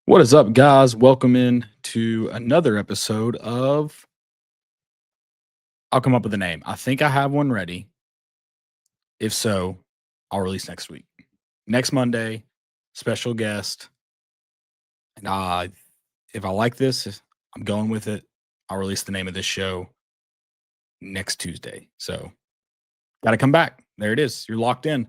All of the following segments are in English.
What is up, guys? Welcome in to another episode of I'll come up with a name. I think I have one ready. If so, I'll release next week. Next Monday, special guest. And if I like this, I'm going with it. I'll release the name of this show next Tuesday. So got to come back. There it is. You're locked in.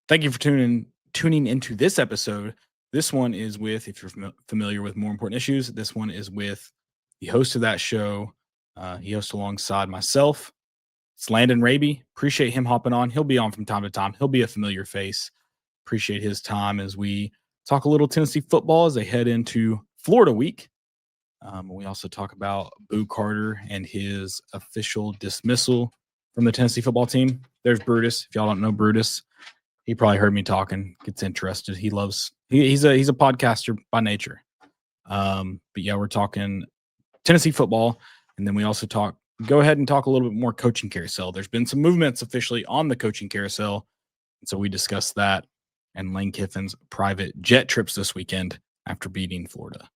Thank you for tuning into this episode. This one is with, if you're familiar with More Important Issues, this one is with the host of that show. He hosts alongside myself. It's Landon Raby. Appreciate him hopping on. He'll be on from time to time. He'll be a familiar face. Appreciate his time as we talk a little Tennessee football as they head into Florida week. We also talk about Boo Carter and his official dismissal from the Tennessee football team. There's Brutus. If y'all don't know Brutus, he probably heard me talking, gets interested. He's a podcaster by nature. But yeah, we're talking Tennessee football. And then we also go ahead and talk a little bit more coaching carousel. There's been some movements officially on the coaching carousel. And so we discussed that and Lane Kiffin's private jet trips this weekend after beating Florida.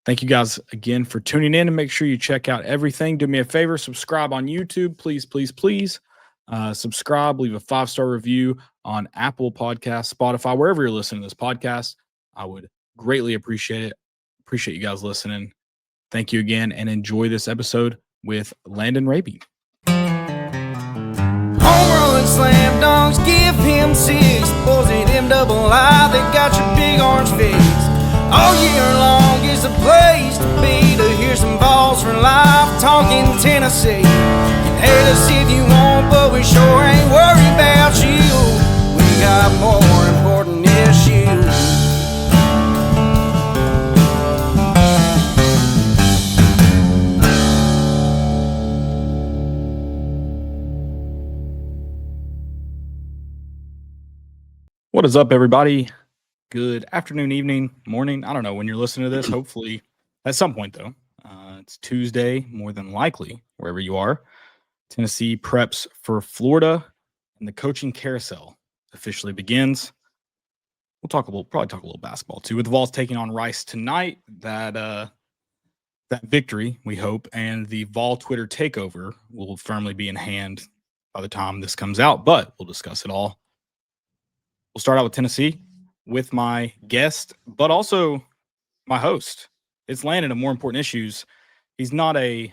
Thank you guys again for tuning in, and make sure you check out everything. Do me a favor, subscribe on YouTube, please, please, please. Subscribe, leave a 5-star review on Apple Podcasts, Spotify, wherever you're listening to this podcast. I would greatly appreciate it. Appreciate you guys listening. Thank you again, and enjoy this episode with Landon Raby. Home run slam dunks, give him 6. Boys at MII, they got your big orange face. All year long is the place to be, to hear some Vols for life, talking Tennessee. You can hate us if you want, but we sure ain't worried about you. We got more important issues. What is up, everybody? Good afternoon, evening, morning. I don't know when you're listening to this. Hopefully at some point, though. It's Tuesday, more than likely, wherever you are. Tennessee preps for Florida, and the coaching carousel officially begins. We'll probably talk a little basketball too, with the Vols taking on Rice tonight. That victory, we hope, and the Vol Twitter takeover will firmly be in hand by the time this comes out. But we'll discuss it all. We'll start out with Tennessee with my guest, but also my host. It's Landon of More Important Issues. He's not a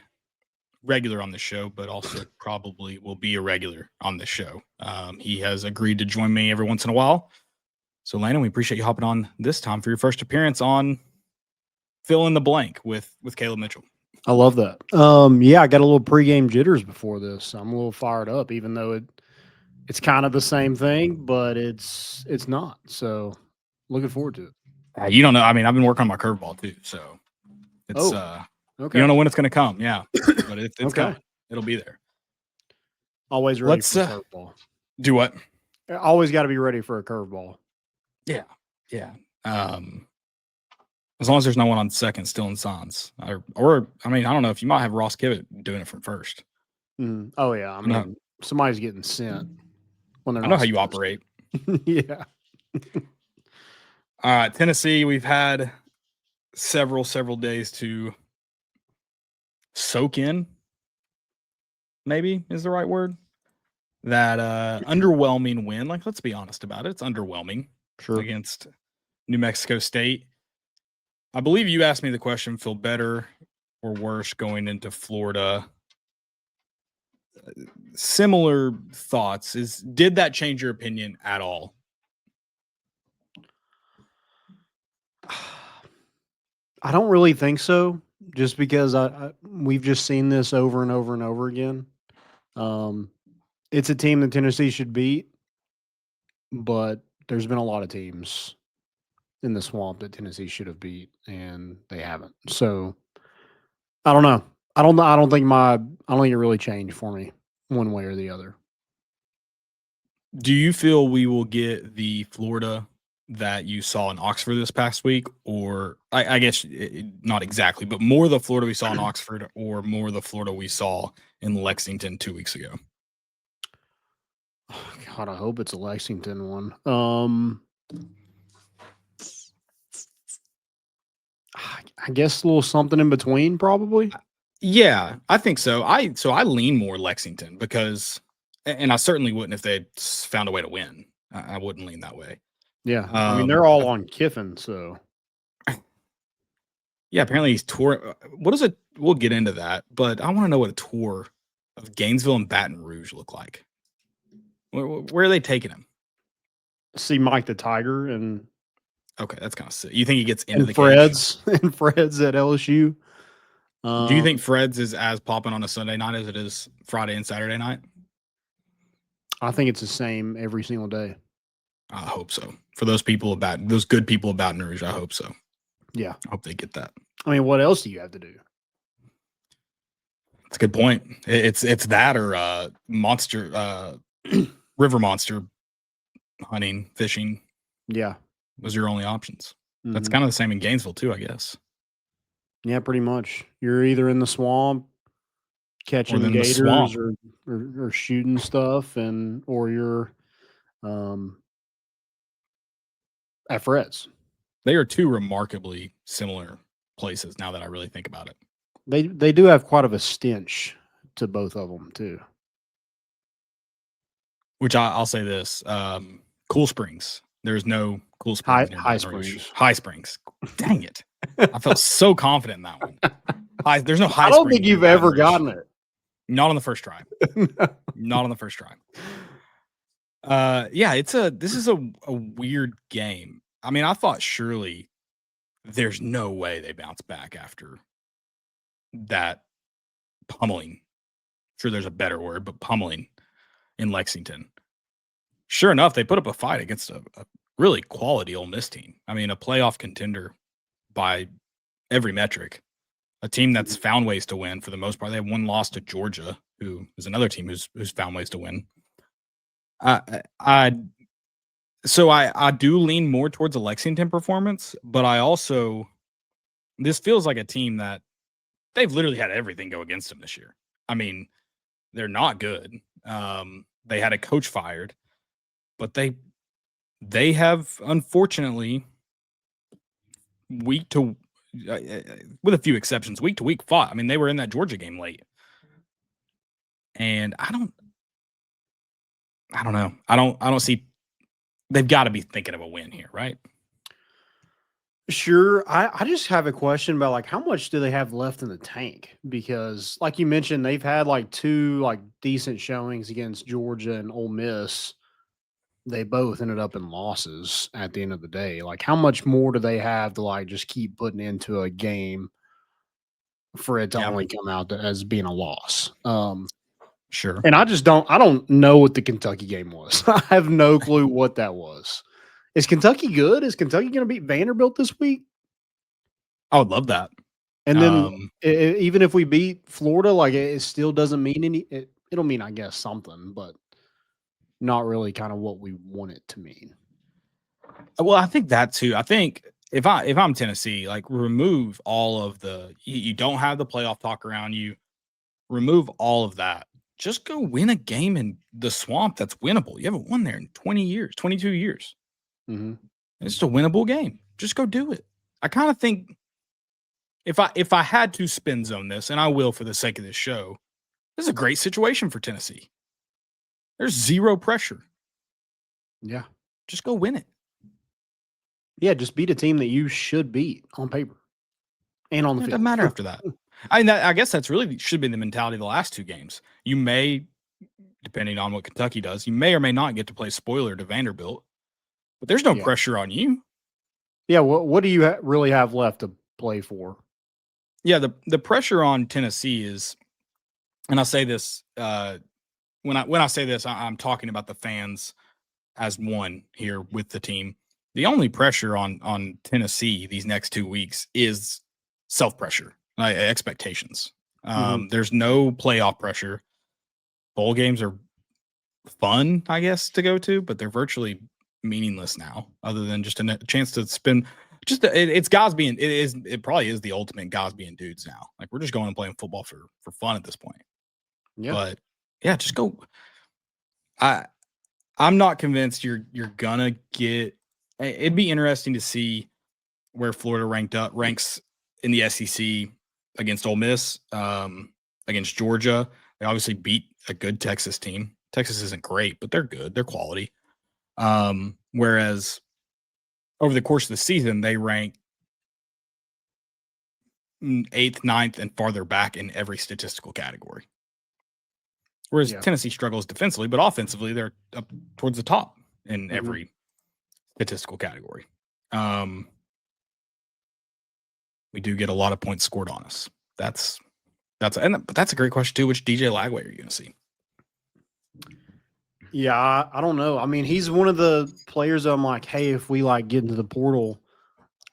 regular on the show, but also probably will be a regular on the show. He has agreed to join me every once in a while. So, Landon, we appreciate you hopping on this time for your first appearance on Fill in the Blank with Caleb Mitchell. I love that. Yeah, I got a little pregame jitters before this. I'm a little fired up, even though it's kind of the same thing, but it's not. So, looking forward to it. You don't know. I mean, I've been working on my curveball too, so it's okay. You don't know when it's going to come. Yeah, but it's okay. coming. It'll be there. Always ready for a curveball. Do what? Always got to be ready for a curveball. Yeah. As long as there's no one on second still in signs, or I mean, I don't know if you might have Ross Kivett doing it from first. Oh yeah, I mean, somebody's getting sent when they're. I know how you operate. Yeah. All right, Tennessee. We've had several days to soak in. Maybe is the right word. That underwhelming win. Like, let's be honest about it. It's underwhelming. Sure. Against New Mexico State. I believe you asked me the question, feel better or worse going into Florida. Similar thoughts. Did that change your opinion at all? I don't really think so, just because we've just seen this over and over and over again. It's a team that Tennessee should beat, but there's been a lot of teams in the swamp that Tennessee should have beat, and they haven't. So I don't know. I don't think it really changed for me one way or the other. Do you feel we will get the Florida that you saw in Oxford this past week, or I guess not exactly, but more the Florida we saw in Oxford, or more the Florida we saw in Lexington 2 weeks ago? God, I hope it's a Lexington one. I guess a little something in between, probably. Yeah, I think so. I lean more Lexington because, and I certainly wouldn't if they found a way to win. I wouldn't lean that way. Yeah, I mean they're I all on Kiffin, so Yeah, apparently he's tour. What is it? We'll get into that, but I want to know what a tour of Gainesville and Baton Rouge look like. Where are they taking him? see Mike the Tiger and Okay, that's kind of sick. You think he gets into the cage? Fred's and Fred's at LSU. Do you think Fred's is as popping on a Sunday night as it is Friday and Saturday night? I think it's the same every single day. I hope so. For those people about those good people of Baton Rouge, I hope so. Yeah, I hope they get that. I mean, what else do you have to do? That's a good point. It's that or monster river monster hunting, fishing. Yeah, Those are your only options. That's Mhm. kind of the same in Gainesville too, I guess. Yeah, pretty much. You're either in the swamp catching then the gators swamp. or shooting stuff, or you're at Fred's. They are two remarkably similar places now that I really think about it. They do have quite of a stench to both of them too. Which I'll say this: Cool Springs. There's no Cool Springs. near High Baton Rouge. Springs. High Springs. Dang it! I felt so confident in that one. There's no High. I don't Springs think near you've Baton ever Rouge. gotten it. Not on the first try. Not on the first try. Yeah, this is a weird game. I mean, I thought surely there's no way they bounce back after that pummeling. Sure, there's a better word, but pummeling in Lexington. Sure enough, they put up a fight against a really quality Ole Miss team. I mean, a playoff contender by every metric. A team that's found ways to win for the most part. They have one loss to Georgia, who is another team who's found ways to win. I do lean more towards a Lexington performance, but this feels like a team that they've literally had everything go against them this year. I mean, they're not good. They had a coach fired, but they have unfortunately week to with a few exceptions, week to week fought. I mean, they were in that Georgia game late, and I don't know. I don't see. They've got to be thinking of a win here, right? Sure. I just have a question about like how much do they have left in the tank? Because like you mentioned, they've had like two like decent showings against Georgia and Ole Miss. They both ended up in losses at the end of the day. Like how much more do they have to like just keep putting into a game for it to only come out as being a loss? Sure. And I don't know what the Kentucky game was. I have no clue what that was. Is Kentucky good? Is Kentucky going to beat Vanderbilt this week? I would love that. And then even if we beat Florida, like it still doesn't mean it'll mean, I guess, something, but not really kind of what we want it to mean. Well, I think that too. I think if I'm Tennessee, like remove all of you don't have the playoff talk around you. Remove all of that. Just go win a game in the swamp that's winnable. You haven't won there in 20 years, 22 years. Mm-hmm. It's a winnable game. Just go do it. I kind of think if I had to spin zone this, and I will for the sake of this show, this is a great situation for Tennessee. There's zero pressure. Yeah. Just go win it. Yeah, just beat a team that you should beat on paper and on the It field. doesn't matter after that. I guess that's really should be the mentality of the last two games. You may, depending on what Kentucky does, you may or may not get to play spoiler to Vanderbilt, but there's no pressure on you. Yeah, what do you really have left to play for? Yeah, the pressure on Tennessee is, and I say this when I say this, I'm talking about the fans as one here with the team. The only pressure on Tennessee these next 2 weeks is self-pressure, expectations. There's no playoff pressure. Bowl games are fun, I guess, to go to, but they're virtually meaningless now, other than just a chance to spend. It's guys being it probably is the ultimate guys being dudes now. Like we're just going and playing football for fun at this point. Yeah. But yeah, just go. I'm not convinced you're gonna get. It'd be interesting to see where Florida ranks in the SEC against Ole Miss, against Georgia. They obviously beat a good Texas team. Texas isn't great, but they're good. They're quality. Whereas over the course of the season, they rank 8th, 9th, and farther back in every statistical category. Whereas Tennessee struggles defensively, but offensively, they're up towards the top in every statistical category. We do get a lot of points scored on us. But that's a great question too. Which DJ Lagway are you going to see? Yeah, I don't know. I mean, he's one of the players that I'm like, hey, if we like get into the portal,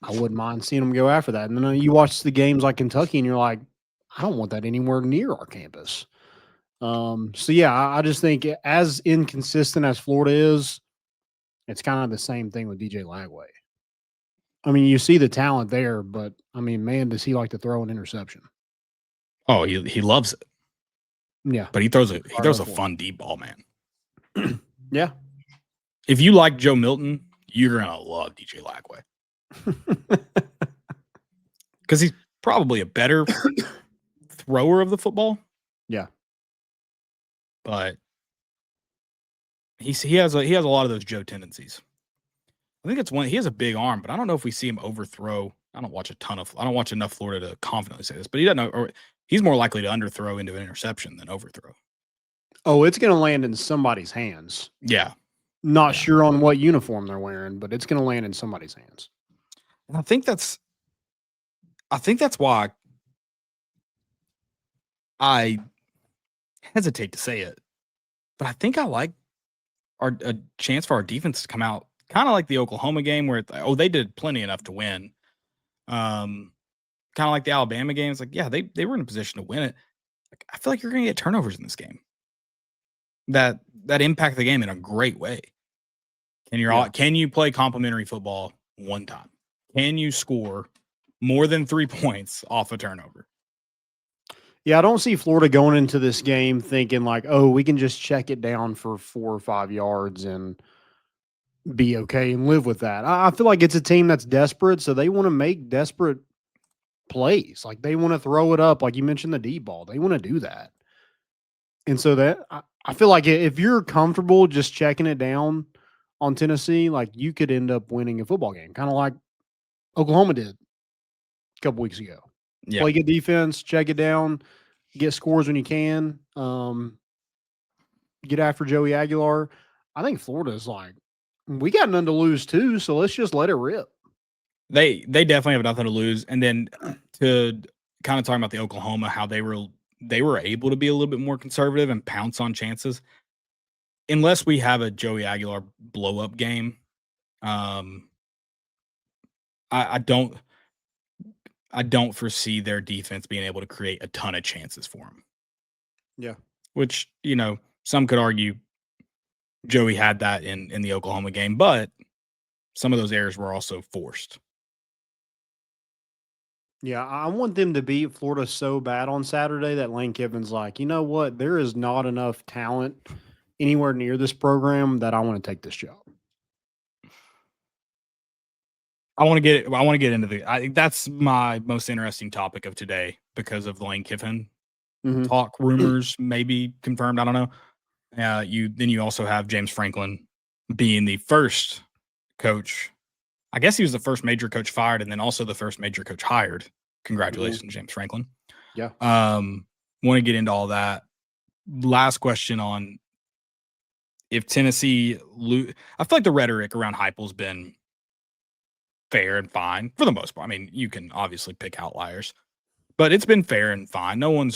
I wouldn't mind seeing him go after that. And then you watch the games like Kentucky, and you're like, I don't want that anywhere near our campus. So yeah, I just think as inconsistent as Florida is, it's kind of the same thing with DJ Lagway. I mean, you see the talent there, but I mean, man, does he like to throw an interception? Oh, he loves it. Yeah, but he throws a fun deep ball, man. Yeah. If you like Joe Milton, you're gonna love DJ Lagway because he's probably a better thrower of the football. Yeah, but he has a lot of those Joe tendencies. I think he has a big arm, but I don't know if we see him overthrow. I don't watch enough Florida to confidently say this, but he doesn't know, or he's more likely to underthrow into an interception than overthrow. Oh, it's going to land in somebody's hands. Yeah. Not sure on what uniform they're wearing, but it's going to land in somebody's hands. And I think that's why I hesitate to say it, but I think I like a chance for our defense to come out kind of like the Oklahoma game where they did plenty enough to win. Kind of like the Alabama game. It's like, yeah, they were in a position to win it. Like, I feel like you're going to get turnovers in this game that impact the game in a great way. Can you play complimentary football one time? Can you score more than 3 points off a turnover? Yeah, I don't see Florida going into this game thinking like, oh, we can just check it down for 4 or 5 yards and be okay and live with that. I feel like it's a team that's desperate, so they want to make desperate plays. Like they want to throw it up, like you mentioned the deep ball. They want to do that. And so that I feel like if you're comfortable just checking it down on Tennessee, like you could end up winning a football game, kind of like Oklahoma did a couple weeks ago. Yeah. Play good defense, check it down, get scores when you can, get after Joey Aguilar. I think Florida's like, we got none to lose too, so let's just let it rip. They definitely have nothing to lose. And then to kind of talking about the Oklahoma, how they were able to be a little bit more conservative and pounce on chances. Unless we have a Joey Aguilar blow up game, I don't foresee their defense being able to create a ton of chances for him. Yeah. Which, some could argue Joey had that in the Oklahoma game, but some of those errors were also forced. Yeah, I want them to beat Florida so bad on Saturday that Lane Kiffin's like, you know what? There is not enough talent anywhere near this program that I want to take this job. I want to get into I think that's my most interesting topic of today because of the Lane Kiffin talk, rumors, maybe confirmed. I don't know. You also have James Franklin being the first coach. I guess he was the first major coach fired and then also the first major coach hired. Congratulations, James Franklin. Yeah. Want to get into all that. Last question on if Tennessee I feel like the rhetoric around Heupel's been fair and fine for the most part. I mean, you can obviously pick outliers, but it's been fair and fine. No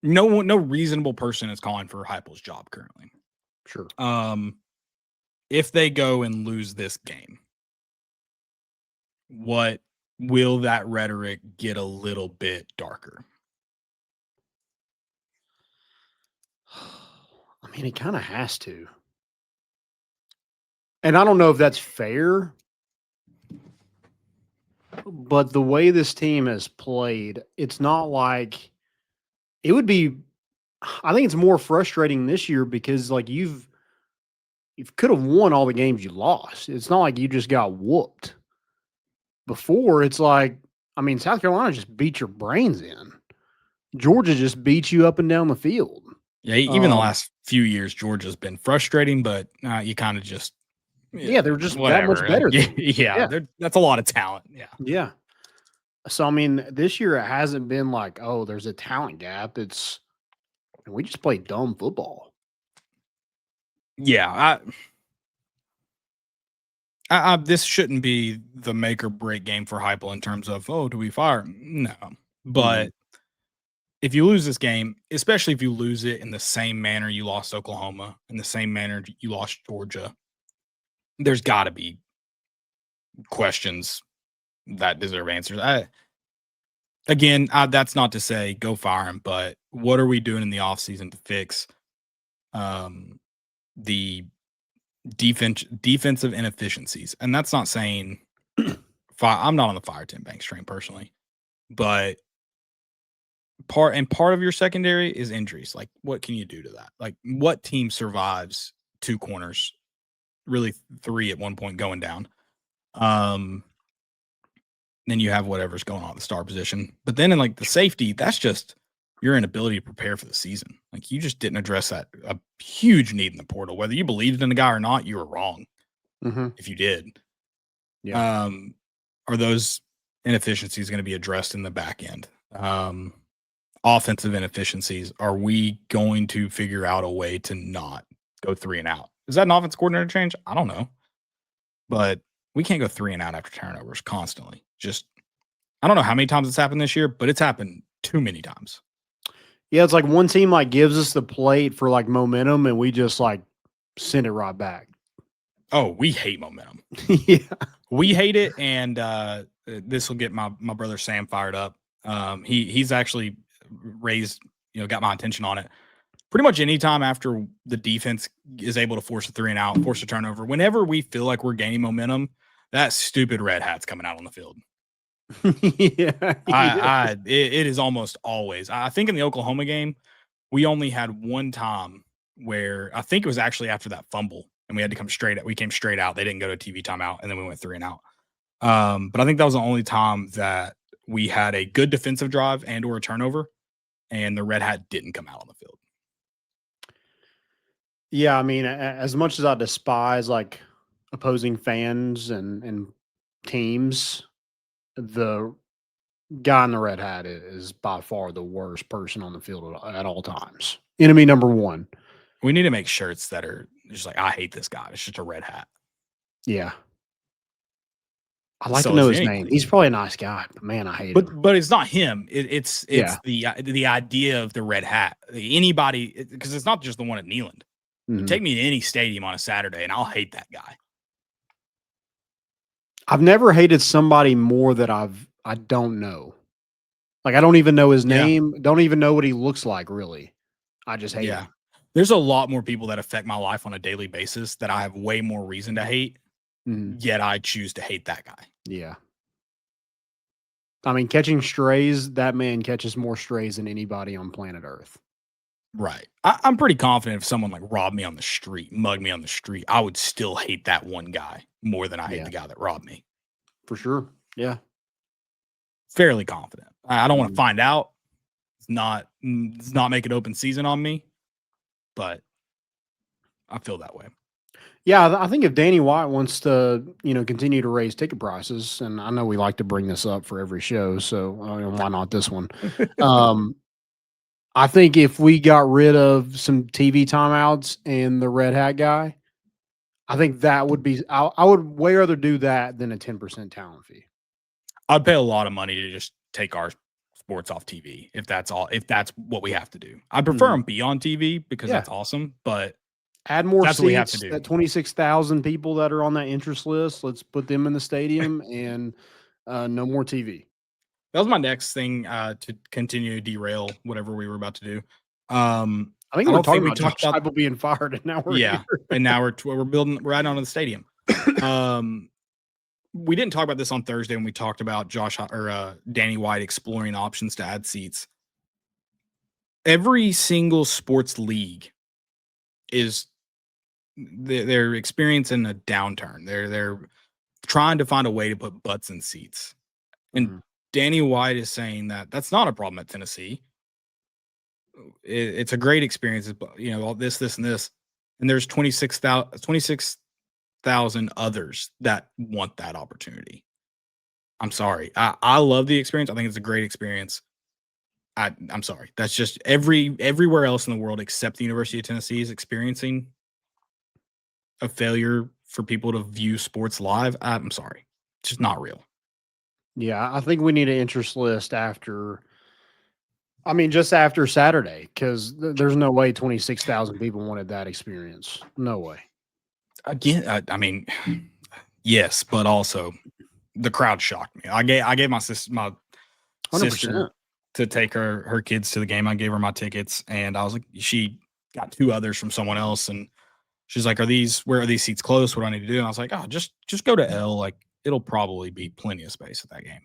reasonable person is calling for Heupel's job currently. Sure. If they go and lose this game, what will that rhetoric get a little bit darker? I mean, it kind of has to. And I don't know if that's fair, but the way this team has played, it's not like it would be. I think it's more frustrating this year because like you could have won all the games you lost. It's not like you just got whooped. Before, it's like, I mean, South Carolina just beat your brains in. Georgia just beat you up and down the field. Yeah, even the last few years, Georgia's been frustrating, but you kind of just yeah, they're just that much whatever. better. Yeah, that's a lot of talent. Yeah. Yeah. So I mean, this year it hasn't been like, oh, there's a talent gap. It's we just play dumb football. Yeah, this shouldn't be the make or break game for Heupel in terms of, oh, do we fire him? No, but if you lose this game, especially if you lose it in the same manner you lost Oklahoma, in the same manner you lost Georgia, there's got to be questions that deserve answers. That's not to say go fire him, but what are we doing in the offseason to fix the defensive inefficiencies? And that's not saying I'm not on the fire Tim Banks train personally, but part of your secondary is injuries. Like, what can you do to that? Like, what team survives 2 corners, really 3 at one point going down? Then you have whatever's going on at the star position. But then in like the safety, that's just your inability to prepare for the season. Like, you just didn't address a huge need in the portal. Whether you believed in the guy or not, you were wrong if you did. Yeah. Are those inefficiencies going to be addressed in the back end? Offensive inefficiencies, are we going to figure out a way to not go 3 and out? Is that an offense coordinator change? I don't know. But we can't go 3 and out after turnovers constantly. Just, I don't know how many times it's happened this year, but it's happened too many times. Yeah, it's like one team like gives us the plate for like momentum and we just like send it right back. Oh, we hate momentum. Yeah. We hate it, and this will get my brother Sam fired up. He's actually got my attention on it. Pretty much any time after the defense is able to force a 3 and out, force a turnover, whenever we feel like we're gaining momentum, that stupid red hat's coming out on the field. Yeah. It is almost always. I think in the Oklahoma game, we only had one time where I think it was actually after that fumble, and we had to come straight out. We came straight out. They didn't go to a TV timeout, and then we went 3 and out. But I think that was the only time that we had a good defensive drive and or a turnover, and the red hat didn't come out on the field. Yeah, I mean, as much as I despise like opposing fans and teams, the guy in the red hat is by far the worst person on the field at all times. Enemy number 1. We need to make shirts that are just like, I hate this guy. It's just a red hat. Yeah. I'd like to know his name. He's probably a nice guy, but man, I hate him. But it's not him. It's the idea of the red hat. Anybody, because it's not just the one at Neyland. Take me to any stadium on a Saturday, and I'll hate that guy. I've never hated somebody more that I don't know. Like, I don't even know his name. Don't even know what he looks like, really. I just hate him. There's a lot more people that affect my life on a daily basis that I have way more reason to hate, yet I choose to hate that guy. Yeah. I mean, catching strays, that man catches more strays than anybody on planet Earth. Right. I'm pretty confident if someone like robbed me on the street, mugged me on the street, I would still hate that one guy more than I hate the guy that robbed me. For sure. Yeah. Fairly confident. I don't want to find out. It's not make it open season on me, but I feel that way. Yeah, I think if Danny White wants to, continue to raise ticket prices, and I know we like to bring this up for every show, so why not this one? I think if we got rid of some TV timeouts and the red hat guy, I think that would be. I would way rather do that than a 10% talent fee. I'd pay a lot of money to just take our sports off TV if that's what we have to do. I'd prefer them be on TV because that's awesome, but add more seats. We have to do. That 26,000 people that are on that interest list, let's put them in the stadium and no more TV. That was my next thing to continue to derail whatever we were about to do. I think we're talking about Josh Heupel being fired, and now we're here. And now we're adding on to the stadium. We didn't talk about this on Thursday when we talked about Danny White exploring options to add seats. Every single sports league they're experiencing a downturn. They're trying to find a way to put butts in seats. And Danny White is saying that that's not a problem at Tennessee. It's a great experience, all this, and this, and there's 26,000 others that want that opportunity. I'm sorry. I love the experience. I think it's a great experience. I'm sorry. That's just everywhere else in the world except the University of Tennessee is experiencing a failure for people to view sports live. I'm sorry. It's just not real. Yeah, I think we need an interest list after. I mean, just after Saturday, because there's no way 26,000 people wanted that experience. No way. Again, I mean, yes, but also the crowd shocked me. I gave my sister 100%. to take her kids to the game. I gave her my tickets, and I was like, she got 2 others from someone else, and she's like, where are these seats close? What do I need to do? And I was like, oh, just go to L. Like, it'll probably be plenty of space at that game.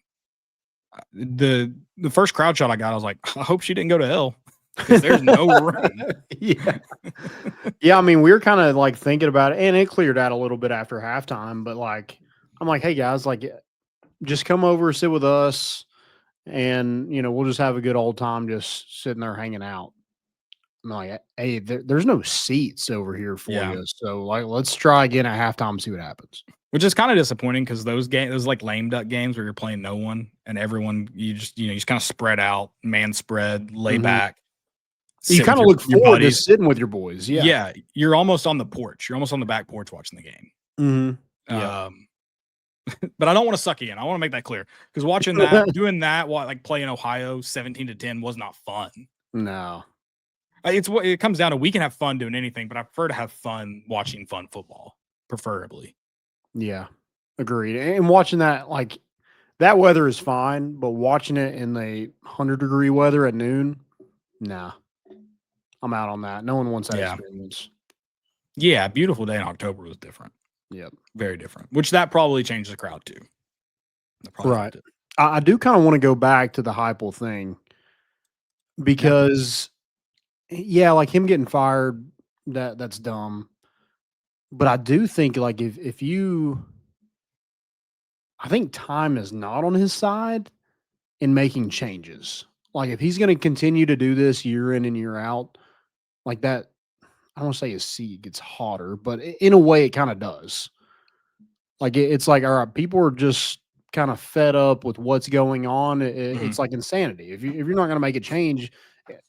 The first crowd shot I got, I was like, I hope she didn't go to L because there's no room. Yeah. Yeah, I mean, we were kind of like thinking about it, and it cleared out a little bit after halftime, but like, I'm like, hey guys, like, just come over, sit with us, and we'll just have a good old time just sitting there hanging out. I'm like, hey, there's no seats over here for Yeah. you. So like, let's try again at halftime, see what happens. Which is kind of disappointing because those like lame duck games where you're playing no one and everyone, you just kind of spread out, man spread, lay back. You kind of look forward to sitting with your boys. Yeah. Yeah. You're almost on the porch. You're almost on the back porch watching the game. Yeah. But I don't want to suck in. I want to make that clear because watching that, doing that, like playing Ohio 17-10 was not fun. No. It comes down to we can have fun doing anything, but I prefer to have fun watching fun football, preferably. Yeah, agreed. And watching that, like, that weather is fine, but watching it in the 100-degree weather at noon, nah, I'm out on that. No one wants that experience. Yeah, beautiful day in October was different. Yep, very different. Which that probably changed the crowd too. Right. I do kind of want to go back to the Heupel thing because, yeah, like him getting fired, that's dumb. But I do think, like, if you, I think time is not on his side in making changes. Like, if he's going to continue to do this year in and year out, like that, I don't want to say his seat gets hotter, but in a way, it kind of does. Like, it's like, all right, people are just kind of fed up with what's going on. It's like insanity. If you're not going to make a change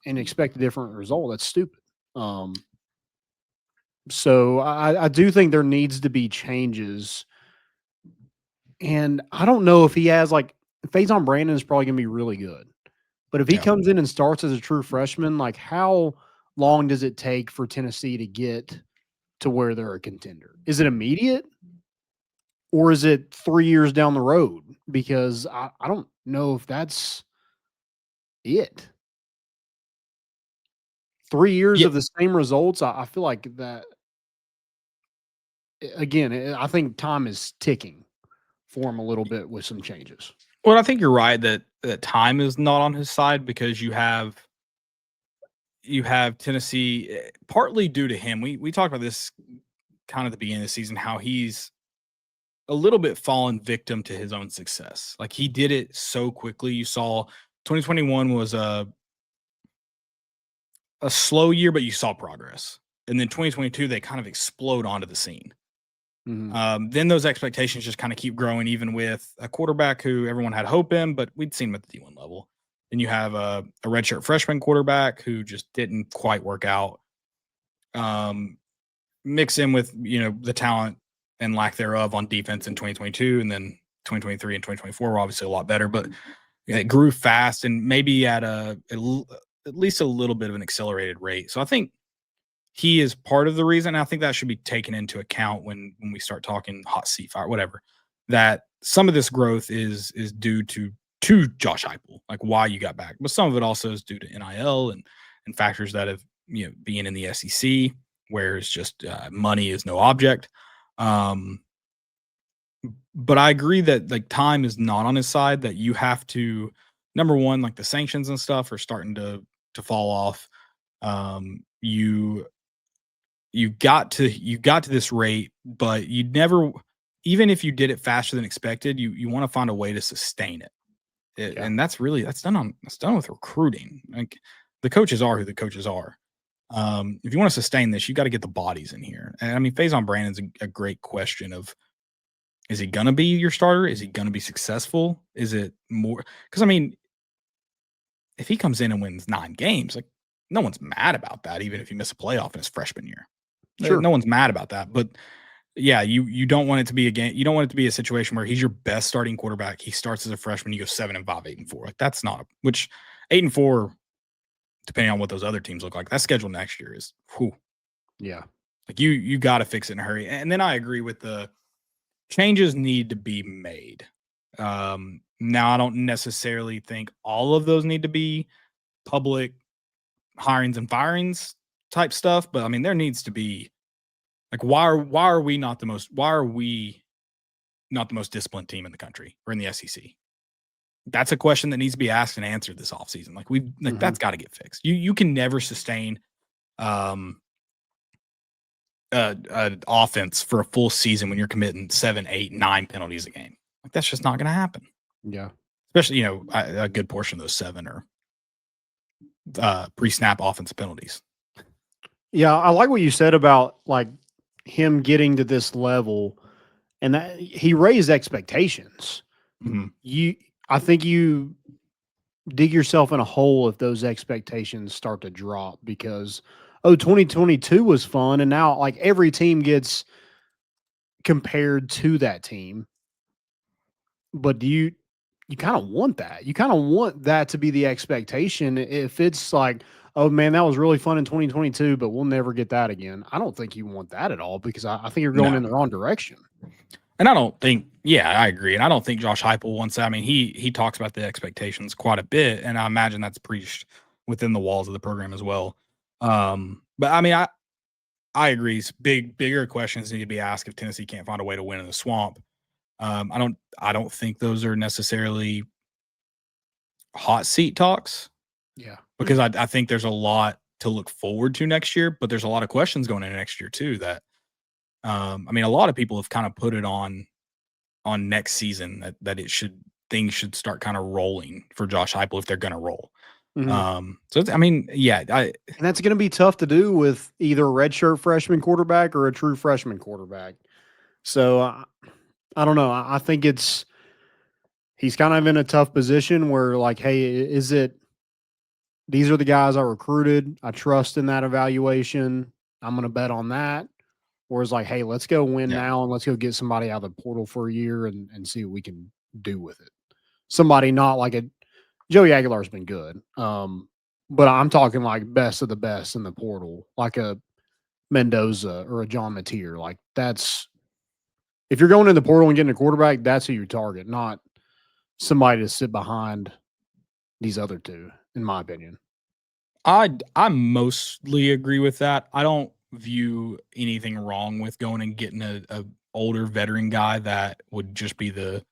and expect a different result, that's stupid. So I do think there needs to be changes. And I don't know if he has, like, Faison Brandon is probably going to be really good. But if he comes in and starts as a true freshman, like, how long does it take for Tennessee to get to where they're a contender? Is it immediate? Or is it 3 years down the road? Because I don't know if that's it. 3 years of the same results, I feel like that. Again, I think time is ticking for him a little bit with some changes. Well, I think you're right that time is not on his side because you have Tennessee partly due to him. We talked about this kind of at the beginning of the season, how he's a little bit fallen victim to his own success. Like, he did it so quickly. You saw 2021 was a slow year, but you saw progress. And then 2022, they kind of explode onto the scene. Then those expectations just kind of keep growing, even with a quarterback who everyone had hope in, but we'd seen him at the D1 level. Then you have a redshirt freshman quarterback who just didn't quite work out. Mix in with, the talent and lack thereof on defense in 2022, and then 2023 and 2024 were obviously a lot better, but it grew fast and maybe at least a little bit of an accelerated rate. So I think he is part of the reason. I think that should be taken into account when we start talking hot seat fire, whatever, that some of this growth is due to Josh Heupel, like why you got back. But some of it also is due to NIL and factors that have, being in the SEC, where it's just money is no object. But I agree that, like, time is not on his side, that you have to, number one, like the sanctions and stuff are starting to fall off. You got to this rate, but you never, even if you did it faster than expected, you want to find a way to sustain it. And that's done with recruiting. Like the coaches are who the coaches are. If you want to sustain this, you got to get the bodies in here. And I mean, Faison Brandon's a great question of, is he going to be your starter? Is he going to be successful? Is it more? Because I mean, if he comes in and wins 9 games, like no one's mad about that, even if you miss a playoff in his freshman year. Sure. No one's mad about that. But yeah, you don't want it to be a game. You don't want it to be a situation where he's your best starting quarterback. He starts as a freshman, you go 7-5, 8-4. Like that's not which 8-4, depending on what those other teams look like. That schedule next year is whew. Yeah. Like you got to fix it in a hurry. And then I agree with the changes need to be made. Now I don't necessarily think all of those need to be public hirings and firings type stuff, but I mean there needs to be like why are we not the most disciplined team in the country or in the SEC? That's a question that needs to be asked and answered this offseason. Like that's got to get fixed. You can never sustain an offense for a full season when you're committing 7, 8, 9 penalties a game. Like that's just not going to happen. Yeah. Especially, a good portion of those 7 are pre-snap offensive penalties. Yeah, I like what you said about like him getting to this level, and that he raised expectations. Mm-hmm. I think you dig yourself in a hole if those expectations start to drop because 2022 was fun, and now like every team gets compared to that team. But you kind of want that. You kind of want that to be the expectation. If it's like, oh man, that was really fun in 2022, but we'll never get that again. I don't think you want that at all because I think you're going in the wrong direction. And I don't think, I agree. And I don't think Josh Heupel wants that. I mean, he talks about the expectations quite a bit, and I imagine that's preached within the walls of the program as well. But I mean, I agree. Bigger questions need to be asked if Tennessee can't find a way to win in the swamp. I don't think those are necessarily hot seat talks. Yeah. Because I think there's a lot to look forward to next year, but there's a lot of questions going into next year too that I mean, a lot of people have kind of put it on next season that things should start kind of rolling for Josh Heupel if they're going to roll. Mm-hmm. So it's, I mean, and that's going to be tough to do with either a redshirt freshman quarterback or a true freshman quarterback. So I don't know. I think he's kind of in a tough position where like, hey, these are the guys I recruited. I trust in that evaluation. I'm going to bet on that. Or it's like, hey, let's go win now and let's go get somebody out of the portal for a year and see what we can do with it. Somebody not like Joey Aguilar's been good. But I'm talking like best of the best in the portal, like a Mendoza or a John Mateer. Like if you're going in the portal and getting a quarterback, that's who you target, not somebody to sit behind these other two, in my opinion. I mostly agree with that. I don't view anything wrong with going and getting a older veteran guy that would just be the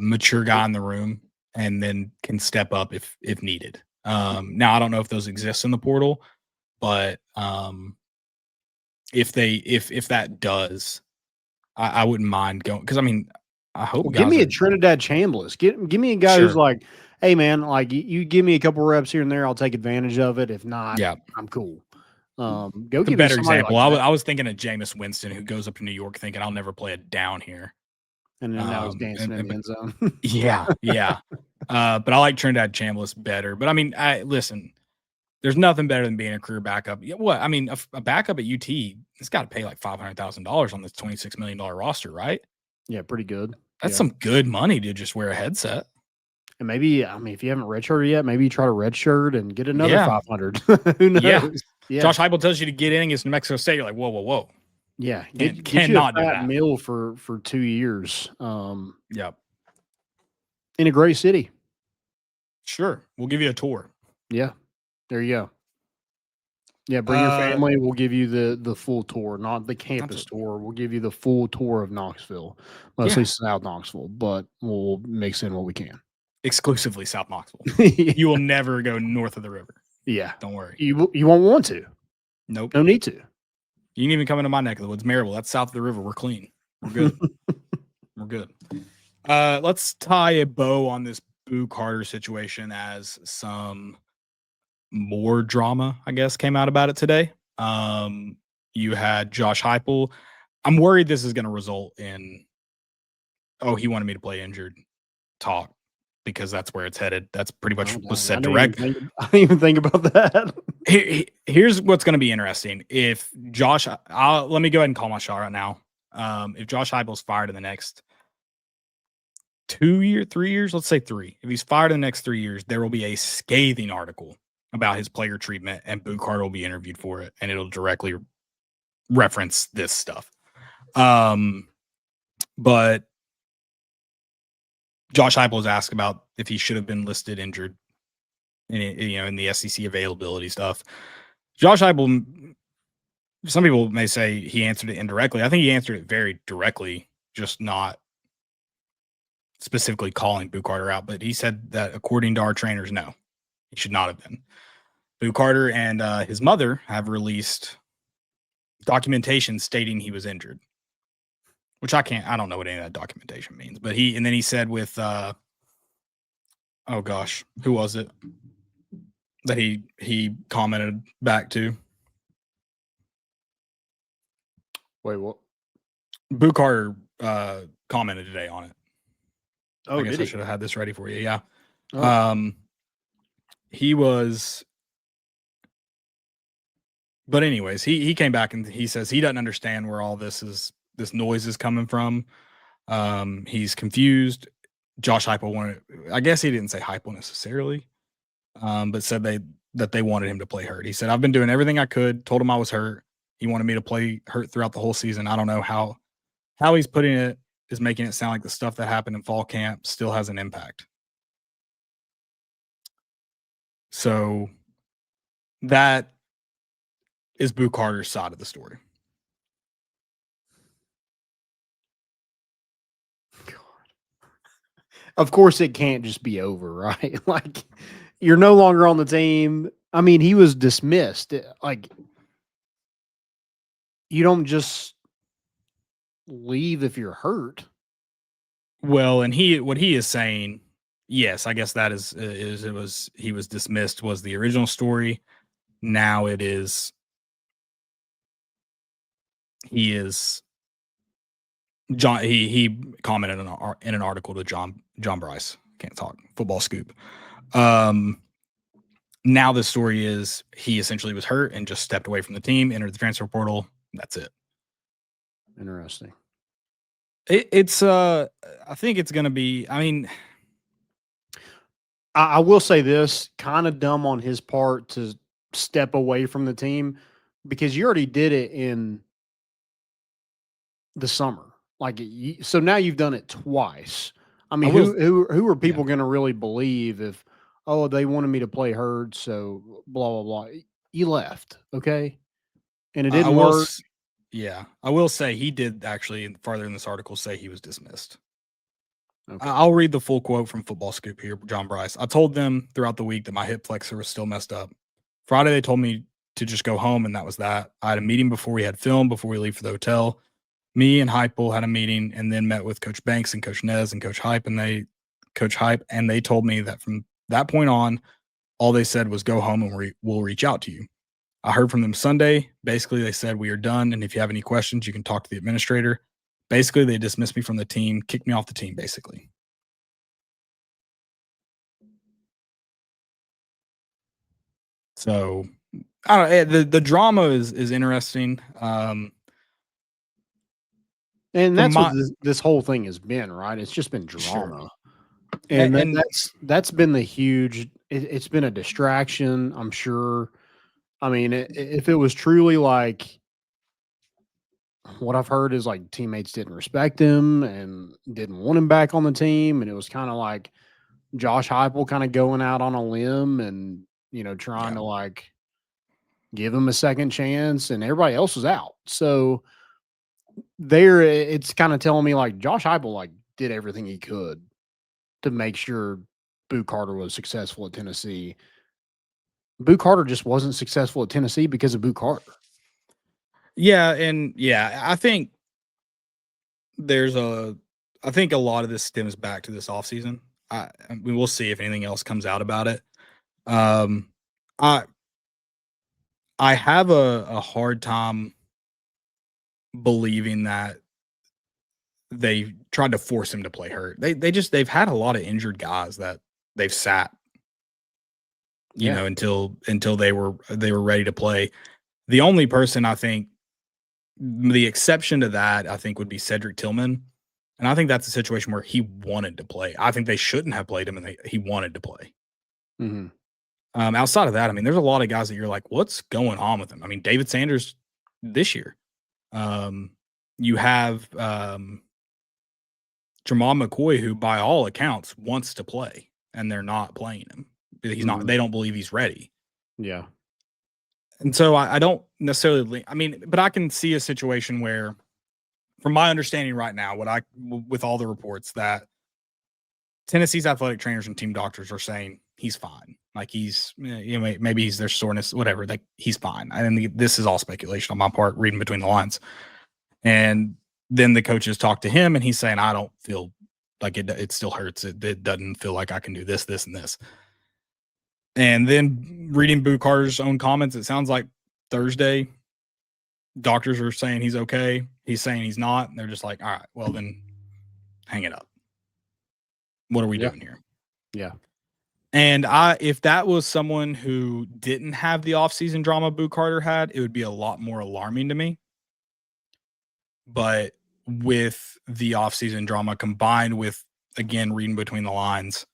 mature guy in the room and then can step up if needed. Now I don't know if those exist in the portal, but if that does, I wouldn't mind going because I mean I hope give me a Trinidad Chambliss. Give me a guy who's like, hey man, like you give me a couple reps here and there, I'll take advantage of it. If not, I'm cool. Go get a better example. Like I was thinking of Jameis Winston, who goes up to New York thinking I'll never play it down here, and then now he's dancing in the end zone. yeah. But I like Trinidad Chambliss better. But I mean, listen, there's nothing better than being a career backup. What I mean, a backup at UT, it's got to pay like $500,000 on this $26 million roster, right? Yeah, pretty good. That's some good money to just wear a headset. And maybe, I mean, if you haven't redshirted yet, maybe you try to redshirt and get another 500. Who knows? Yeah. Josh Heupel tells you to get in against New Mexico State. You're like, whoa. Yeah, get you a fat meal for 2 years. Yep. In a great city. Sure, we'll give you a tour. Yeah, there you go. Yeah, bring your family. We'll give you the full tour, not the campus tour. We'll give you the full tour of Knoxville, mostly South Knoxville, but we'll mix in what we can. Exclusively South Knoxville. You will never go north of the river. Yeah, don't worry. You won't want to. Nope. No need to. You can even come into my neck of the woods, Maryville. That's south of the river. We're clean. We're good. We're good. Let's tie a bow on this Boo Carter situation as some more drama, I guess, came out about it today. You had Josh Heupel. I'm worried this is going to result in, oh, he wanted me to play injured talk, because that's where it's headed. That's pretty much Oh, was dang. said direct. I didn't even think about that. Here's what's going to be interesting. If Josh, let me go ahead and call my shot right now. If Josh Heupel's fired in the next 3 years, let's say 3. If he's fired in the next 3 years, there will be a scathing article about his player treatment, and Boo Carter will be interviewed for it, and it'll directly reference this stuff. But Josh Heupel was asked about if he should have been listed injured in the SEC availability stuff. Josh Heupel, some people may say he answered it indirectly. I think he answered it very directly, just not specifically calling Boo Carter out. But he said that according to our trainers, no, he should not have been. Boo Carter and his mother have released documentation stating he was injured, which I don't know what any of that documentation means. But then he said with, oh gosh, who was it that he commented back to? Wait, what? Boo Carter commented today on it. Oh, I guess did I he? should have had this ready for you. Yeah. Oh. He was, but anyways, he came back and he says he doesn't understand where all this noise is coming from. He's confused. Josh Heupel I guess he didn't say Heupel necessarily, but said that they wanted him to play hurt. He said, I've been doing everything I could, told him I was hurt. He wanted me to play hurt throughout the whole season. I don't know how he's putting it is making it sound like the stuff that happened in fall camp still has an impact. So that is Boo Carter's side of the story. God. Of course, it can't just be over, right? Like, you're no longer on the team. I mean, he was dismissed. Like, you don't just leave if you're hurt. Well, and what he is saying, yes, I guess that he was dismissed was the original story. Now it is he is John. He commented in an article to John Bryce. Can't talk football scoop. Now the story is he essentially was hurt and just stepped away from the team, entered the transfer portal. That's it. Interesting. It's I think it's going to be, I mean, I will say this, kind of dumb on his part to step away from the team, because you already did it in the summer. Like, so now you've done it twice. I mean, who are people going to really believe if, oh, they wanted me to play hurt, so blah, blah, blah. You left, okay? And it didn't work. Yeah, I will say he did actually, farther in this article, say he was dismissed. Okay. I'll read the full quote from Football Scoop here, John Bryce. I told them throughout the week that my hip flexor was still messed up. Friday, they told me to just go home, and that was that. I had a meeting before we had film, before we leave for the hotel. Me and Heupel had a meeting and then met with Coach Banks and Coach Nez and Coach Hype, and they told me that from that point on, all they said was go home and we'll reach out to you. I heard from them Sunday. Basically, they said we are done, and if you have any questions, you can talk to the administrator. Basically, they dismissed me from the team, kicked me off the team, basically. So, I don't know. The drama is interesting. And that's what this whole thing has been, right? It's just been drama. Sure. And that's been the huge, it's been a distraction, I'm sure. I mean, if it was truly like what I've heard is like teammates didn't respect him and didn't want him back on the team. And it was kind of like Josh Heupel kind of going out on a limb and, trying to like give him a second chance, and everybody else was out. So it's kind of telling me like Josh Heupel like did everything he could to make sure Boo Carter was successful at Tennessee. Boo Carter just wasn't successful at Tennessee because of Boo Carter. Yeah, and I think a lot of this stems back to this offseason. we'll see if anything else comes out about it. I have a hard time believing that they tried to force him to play hurt. They've had a lot of injured guys that they've sat, until they were ready to play. The only person I think, the exception to that, I think would be Cedric Tillman. And I think that's a situation where he wanted to play. I think they shouldn't have played him, and he wanted to play. Mm-hmm. Outside of that, I mean, there's a lot of guys that you're like, what's going on with them? I mean, David Sanders this year. You have Jamal McCoy, who by all accounts wants to play, and they're not playing him. He's not. They don't believe he's ready. Yeah. And so I don't necessarily. I mean, but I can see a situation where, from my understanding right now, with all the reports, that Tennessee's athletic trainers and team doctors are saying he's fine. Like he's, maybe he's their soreness, whatever. Like he's fine. And this is all speculation on my part, reading between the lines. And then the coaches talk to him, and he's saying, I don't feel like it still hurts. It doesn't feel like I can do this, this, and this. And then reading Boo Carter's own comments, it sounds like Thursday, doctors are saying he's okay. He's saying he's not. And they're just like, all right, well, then hang it up. What are we doing here? Yeah. And if that was someone who didn't have the offseason drama Boo Carter had, it would be a lot more alarming to me. But with the offseason drama combined with, again, reading between the lines,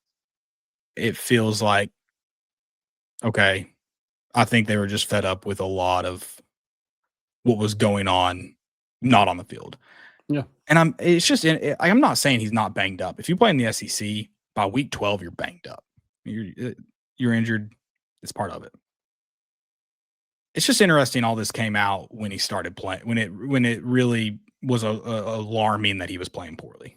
it feels like, okay, I think they were just fed up with a lot of what was going on, not on the field. Yeah. And I'm not saying he's not banged up. If you play in the SEC, by week 12, you're banged up. You're injured. It's part of it. It's just interesting all this came out when he started playing, when it really was alarming that he was playing poorly.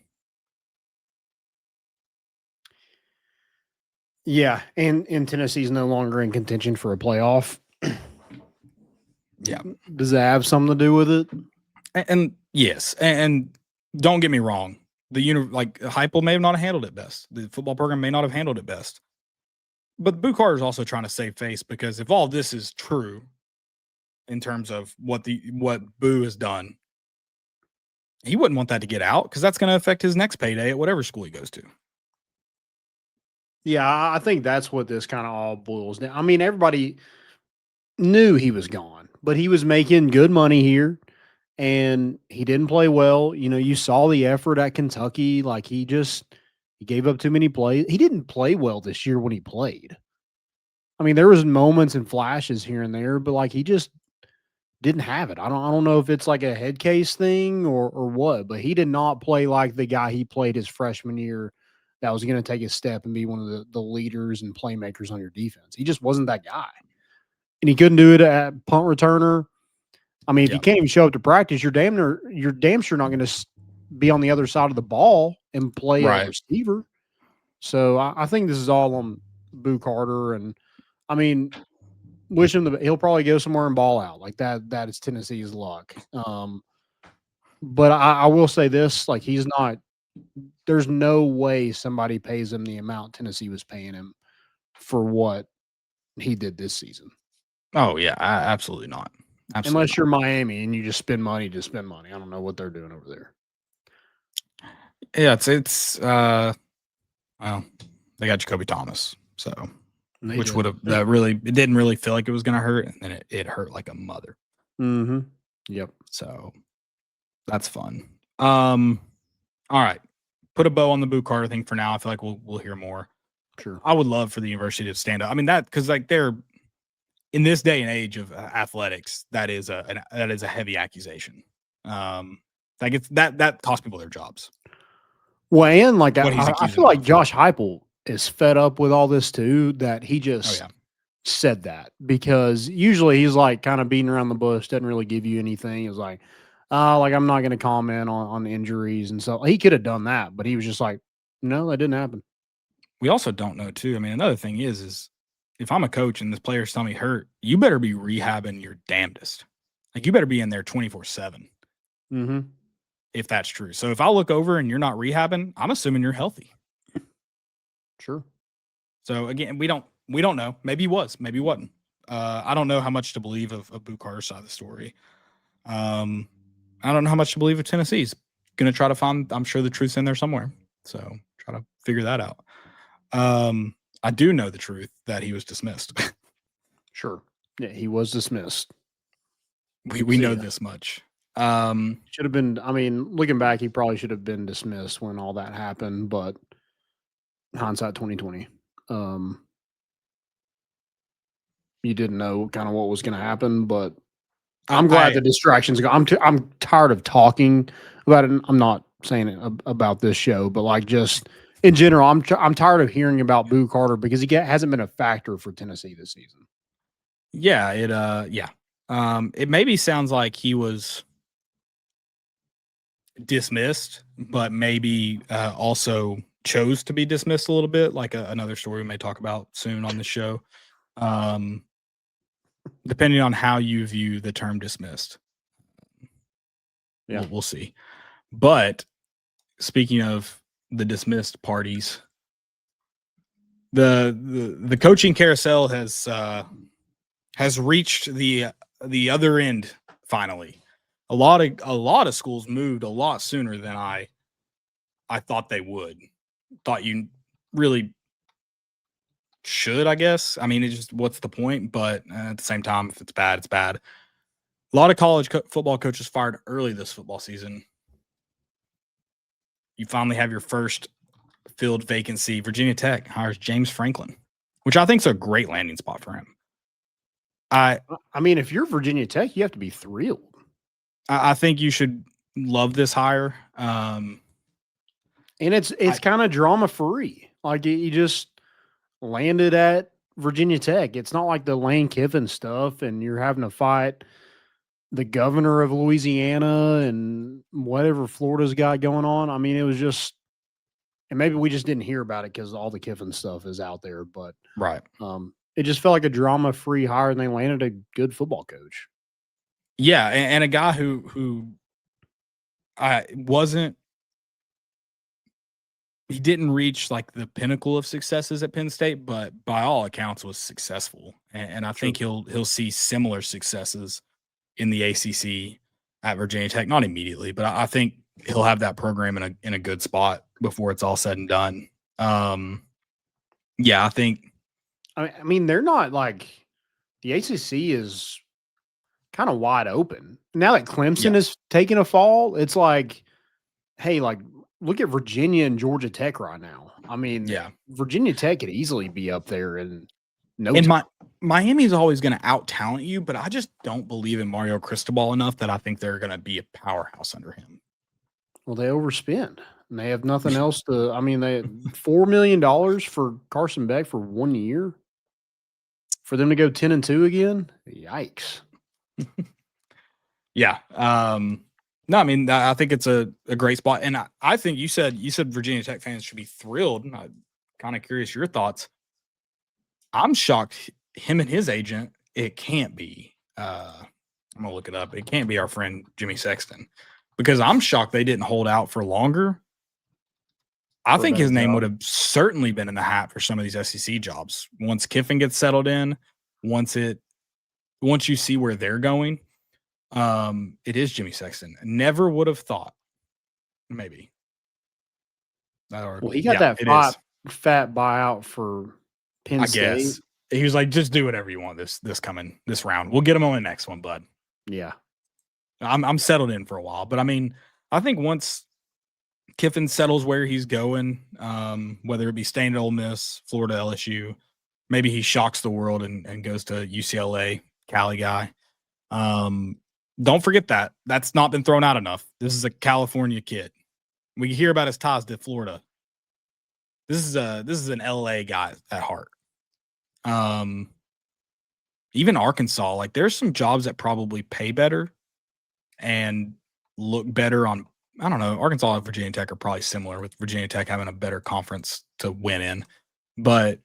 Yeah, and Tennessee's no longer in contention for a playoff. Yeah. Does that have something to do with it? And yes, and don't get me wrong. Heupel may have not handled it best. The football program may not have handled it best. But Boo Carter's also trying to save face, because if all this is true in terms of what Boo has done, he wouldn't want that to get out, because that's going to affect his next payday at whatever school he goes to. Yeah, I think that's what this kind of all boils down. I mean, everybody knew he was gone, but he was making good money here, and he didn't play well. You saw the effort at Kentucky. Like he gave up too many plays. He didn't play well this year when he played. I mean, there was moments and flashes here and there, but like he just didn't have it. I don't know if it's like a head case thing or what, but he did not play like the guy he played his freshman year that was going to take a step and be one of the leaders and playmakers on your defense. He just wasn't that guy. And he couldn't do it at punt returner. I mean, if you can't even show up to practice, you're damn sure not going to be on the other side of the ball and play a receiver. So I think this is all on Boo Carter. And I mean, wish him he'll probably go somewhere and ball out. Like that is Tennessee's luck. But I will say this, like there's no way somebody pays him the amount Tennessee was paying him for what he did this season. Oh yeah, absolutely not. Absolutely Unless you're Miami and you just spend money to spend money. I don't know what they're doing over there. Yeah, it's well, they got Jacoby Thomas, so which would have it didn't really feel like it was going to hurt, and then it hurt like a mother. Mm-hmm. Yep. So that's fun. All right, put a bow on the Boo Carter thing for now. I feel like we'll hear more. Sure. I would love for the university to stand up. I mean, that because like they're in this day and age of athletics, that is a heavy accusation. Like it's that costs people their jobs. Well, and like I feel like Josh Heupel is fed up with all this too, that he just said that, because usually he's like kind of beating around the bush, doesn't really give you anything. He was like I'm not going to comment on injuries and so he could have done that, but he was just like, no, that didn't happen. We also don't know too. I mean, another thing is if I'm a coach and this player's telling me hurt, you better be rehabbing your damnedest. Like you better be in there 24/7. Mm-hmm. If that's true. So if I look over and you're not rehabbing, I'm assuming you're healthy. Sure. So again, we don't know. Maybe he was, maybe he wasn't. I don't know how much to believe of Boo Carter's side of the story. I don't know how much to believe of Tennessee's. Gonna try to find. I'm sure the truth's in there somewhere. So try to figure that out. I do know the truth that he was dismissed. Sure. Yeah, he was dismissed. we know this much. Should have been. I mean, looking back, he probably should have been dismissed when all that happened. But hindsight 2020. You didn't know kind of what was going to happen, but I'm glad the distractions go. I'm tired of talking about it. I'm not saying it about this show, but like just in general, I'm tired of hearing about Boo Carter because he hasn't been a factor for Tennessee this season. Yeah, it maybe sounds like he was dismissed, but maybe also chose to be dismissed a little bit, like another story we may talk about soon on the show. Depending on how you view the term dismissed. Yeah, we'll see. But speaking of the dismissed parties, the coaching carousel has reached the other end finally. A lot of schools moved a lot sooner than I thought they would. Thought you really should, I guess. I mean, it's just what's the point? But at the same time, if it's bad, it's bad. A lot of college football coaches fired early this football season. You finally have your first filled vacancy. Virginia Tech hires James Franklin, which I think is a great landing spot for him. I mean, if you're Virginia Tech, you have to be thrilled. I think you should love this hire. And it's kind of drama free. Like you just landed at Virginia Tech. It's not like the Lane Kiffin stuff and you're having to fight the governor of Louisiana and whatever Florida's got going on. I mean, it was just, and maybe we just didn't hear about it because all the Kiffin stuff is out there, but right. It just felt like a drama free hire and they landed a good football coach. Yeah. And a guy who wasn't, he didn't reach like the pinnacle of successes at Penn State, but by all accounts was successful. And I think he'll see similar successes in the ACC at Virginia Tech, not immediately, but I think he'll have that program in a good spot before it's all said and done. Yeah, I think. I mean, they're not like the ACC is kind of wide open now that Clemson is taking a fall. It's like, hey, like look at Virginia and Georgia Tech right now. I mean, Virginia Tech could easily be up there in no time. Miami's always going to out talent you, but I just don't believe in Mario Cristobal enough that I think they're going to be a powerhouse under him. Well, they overspend and they have nothing else to. I mean, they had $4 million for Carson Beck for 1 year for them to go 10-2 again. Yikes. Yeah. No, I mean, I think it's a great spot. And I think you said Virginia Tech fans should be thrilled. I'm kind of curious your thoughts. I'm shocked him and his agent, it can't be. I'm going to look it up. It can't be our friend Jimmy Sexton because I'm shocked they didn't hold out for longer. I think his name would have certainly been in the hat for some of these SEC jobs. Once Kiffin gets settled in, once you see where they're going, it is Jimmy Sexton. Never would have thought. Maybe. Well, he got that fat buyout for Penn State. I guess. He was like, just do whatever you want this round. We'll get him on the next one, bud. Yeah. I'm settled in for a while. But I mean, I think once Kiffin settles where he's going, whether it be staying at Ole Miss, Florida, LSU, maybe he shocks the world and goes to UCLA, Cali guy. Don't forget that. That's not been thrown out enough. This is a California kid. We hear about his ties to Florida. This is an LA guy at heart. Even Arkansas, like there's some jobs that probably pay better and look better on, I don't know, Arkansas and Virginia Tech are probably similar with Virginia Tech having a better conference to win in, but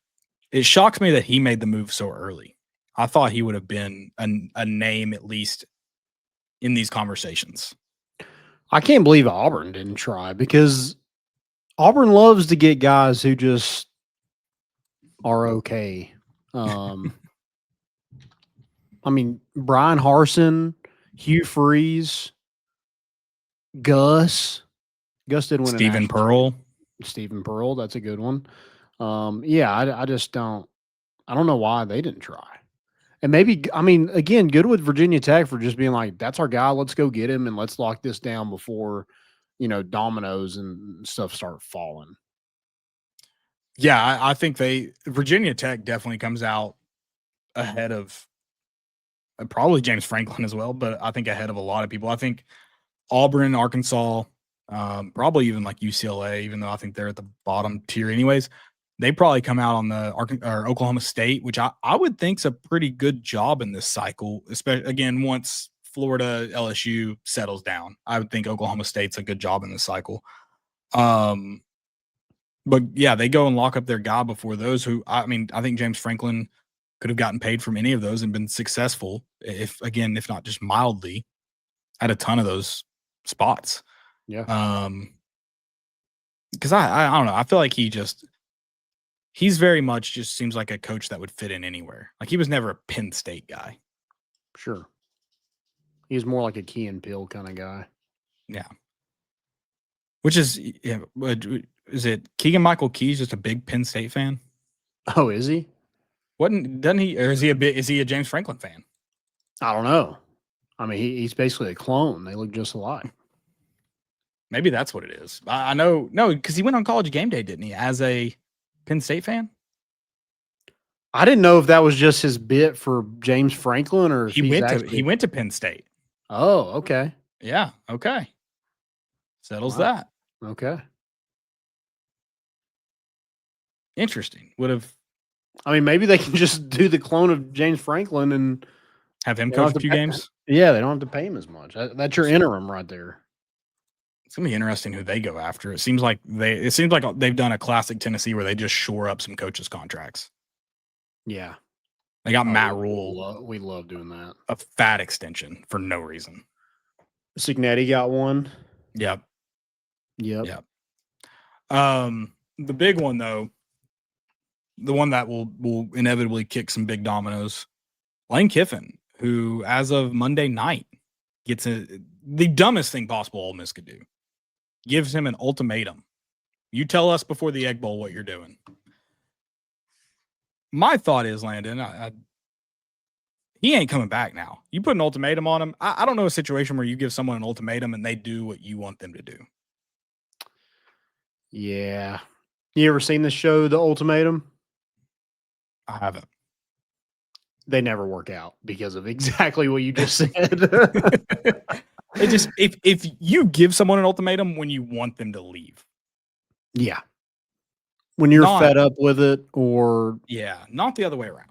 it shocks me that he made the move so early. I thought he would have been a name at least in these conversations. I can't believe Auburn didn't try because Auburn loves to get guys who just are okay. I mean, Brian Harsin, Hugh Freeze, Gus. Gus did win a Stephen national Pearl. Stephen Pearl, that's a good one. Yeah, I just don't. I don't know why they didn't try. And maybe, I mean, again, good with Virginia Tech for just being like, that's our guy. Let's go get him and let's lock this down before, dominoes and stuff start falling. Yeah, I think Virginia Tech definitely comes out ahead of probably James Franklin as well, but I think ahead of a lot of people. I think Auburn, Arkansas, probably even like UCLA, even though I think they're at the bottom tier anyways. They probably come out on the Oklahoma State, which I would think's a pretty good job in this cycle, especially again once Florida LSU settles down. I would think Oklahoma State's a good job in this cycle. But yeah, they go and lock up their guy before those who I think James Franklin could have gotten paid from any of those and been successful if not just mildly at a ton of those spots. Yeah. Because I don't know. I feel like he's very much just seems like a coach that would fit in anywhere. Like he was never a Penn State guy. Sure. He's more like a Key and Peele kind of guy. Yeah. Which is, is it Keegan-Michael Key's just a big Penn State fan? Oh, is he? Doesn't he? Or is he a James Franklin fan? I don't know. I mean, he's basically a clone. They look just alike. Maybe that's what it is. I know, no, because he went on College Game Day, didn't he? As a Penn State fan, I didn't know if that was just his bit for James Franklin or if he went to Penn State. Oh, okay. Yeah, okay. Settles Wow. that. Okay. Interesting. I mean, maybe they can just do the clone of James Franklin and have him coach a few games. Yeah, they don't have to pay him as much. That's your interim right there. It's gonna be interesting who they go after. It seems like they've done a classic Tennessee where they just shore up some coaches' contracts. Yeah, they got Matt Rule. We love doing that. A fat extension for no reason. Signetti got one. Yep. The big one though, the one that will inevitably kick some big dominoes. Lane Kiffin, who as of Monday night gets the dumbest thing possible Ole Miss could do. Gives him an ultimatum. You tell us before the Egg Bowl what you're doing. My thought is, Landon, he ain't coming back now. You put an ultimatum on him. I don't know a situation where you give someone an ultimatum and they do what you want them to do. Yeah. You ever seen the show, The Ultimatum? I haven't. They never work out because of exactly what you just said. It just if you give someone an ultimatum when you want them to leave. Yeah. When you're fed up with it or not the other way around.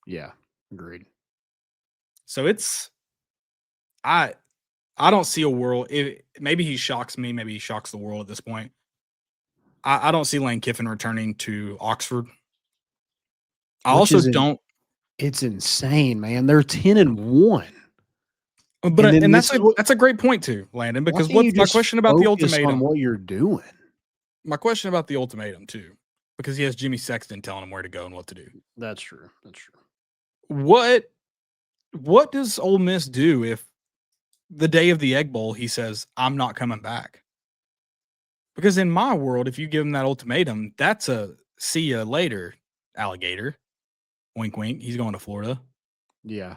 Yeah, agreed. So I don't see a world. Maybe he shocks me, maybe he shocks the world at this point. I don't see Lane Kiffin returning to Oxford. It's insane, man. They're 10-1. But that's a great point too, Landon. Because what's my question about the ultimatum? On what you're doing. My question about the ultimatum too, because he has Jimmy Sexton telling him where to go and what to do. That's true. What does Ole Miss do if the day of the Egg Bowl he says I'm not coming back? Because in my world, if you give him that ultimatum, that's a see you later, alligator. Wink, wink. He's going to Florida. Yeah.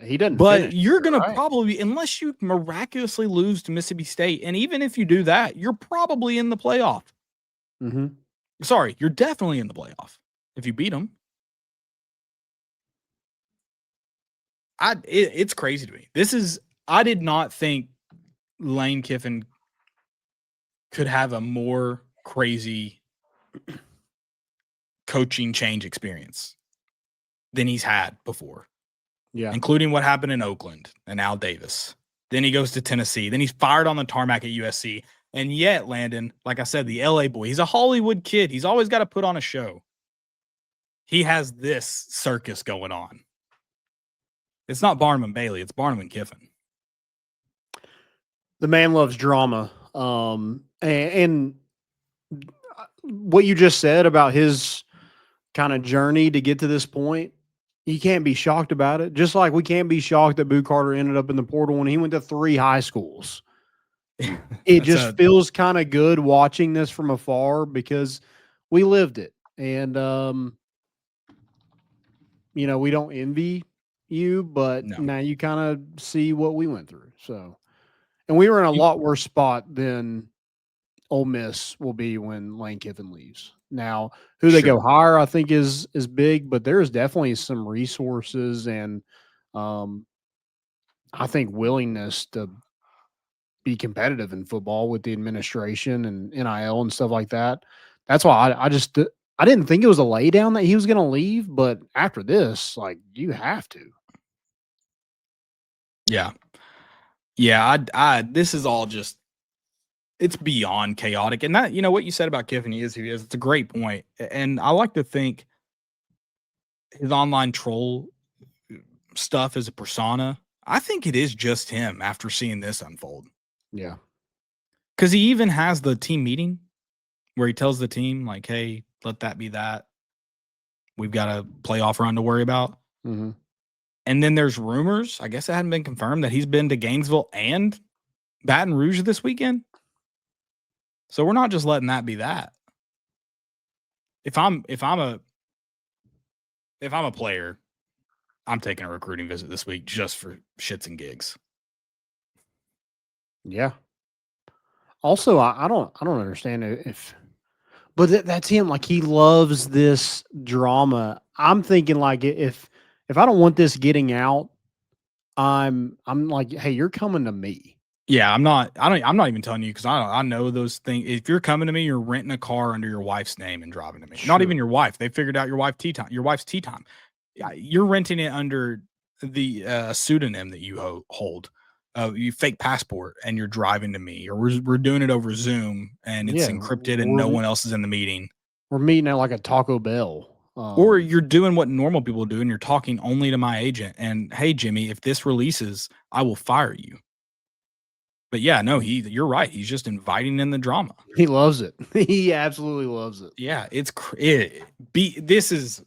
He doesn't. But you're going to probably, unless you miraculously lose to Mississippi State, and even if you do that, you're probably in the playoff. Mm-hmm. Sorry, you're definitely in the playoff if you beat them. It's crazy to me. I did not think Lane Kiffin could have a more crazy coaching change experience than he's had before. Yeah. Including what happened in Oakland and Al Davis. Then he goes to Tennessee. Then he's fired on the tarmac at USC. And yet, Landon, like I said, the LA boy, he's a Hollywood kid. He's always got to put on a show. He has this circus going on. It's not Barnum and Bailey. It's Barnum and Kiffin. The man loves drama. And what you just said about his kind of journey to get to this point, you can't be shocked about it. Just like we can't be shocked that Boo Carter ended up in the portal when he went to 3 high schools. It just feels kind of good watching this from afar because we lived it. And, we don't envy you, but now you kind of see what we went through. So, and we were in a lot worse spot than Ole Miss will be when Lane Kiffin leaves. Now, who they go hire, I think is big, but there is definitely some resources and I think willingness to be competitive in football with the administration and NIL and stuff like that. That's why I didn't think it was a laydown that he was going to leave, but after this, like you have to. Yeah. Yeah. This is all just, it's beyond chaotic. And that, what you said about Kiffin, he is who he is. It's a great point. And I like to think his online troll stuff is a persona. I think it is just him after seeing this unfold. Yeah. Because he even has the team meeting where he tells the team, like, hey, let that be that. We've got a playoff run to worry about. Mm-hmm. And then there's rumors, I guess it hadn't been confirmed, that he's been to Gainesville and Baton Rouge this weekend. So we're not just letting that be that. If I'm a player, I'm taking a recruiting visit this week just for shits and gigs. Yeah. Also, I don't understand but that's him. Like he loves this drama. I'm thinking like if I don't want this getting out, I'm like, hey, you're coming to me. Yeah, I'm not even telling you because I know those things. If you're coming to me, you're renting a car under your wife's name and driving to me. Sure. Not even your wife. They figured out your wife's tea time. Yeah, you're renting it under the pseudonym that you hold. You fake passport and you're driving to me, or we're doing it over Zoom and it's encrypted and no one else is in the meeting. We're meeting at like a Taco Bell. Or you're doing what normal people do and you're talking only to my agent. And hey, Jimmy, if this releases, I will fire you. But yeah, no, you're right. He's just inviting in the drama. He loves it. He absolutely loves it. Yeah, this is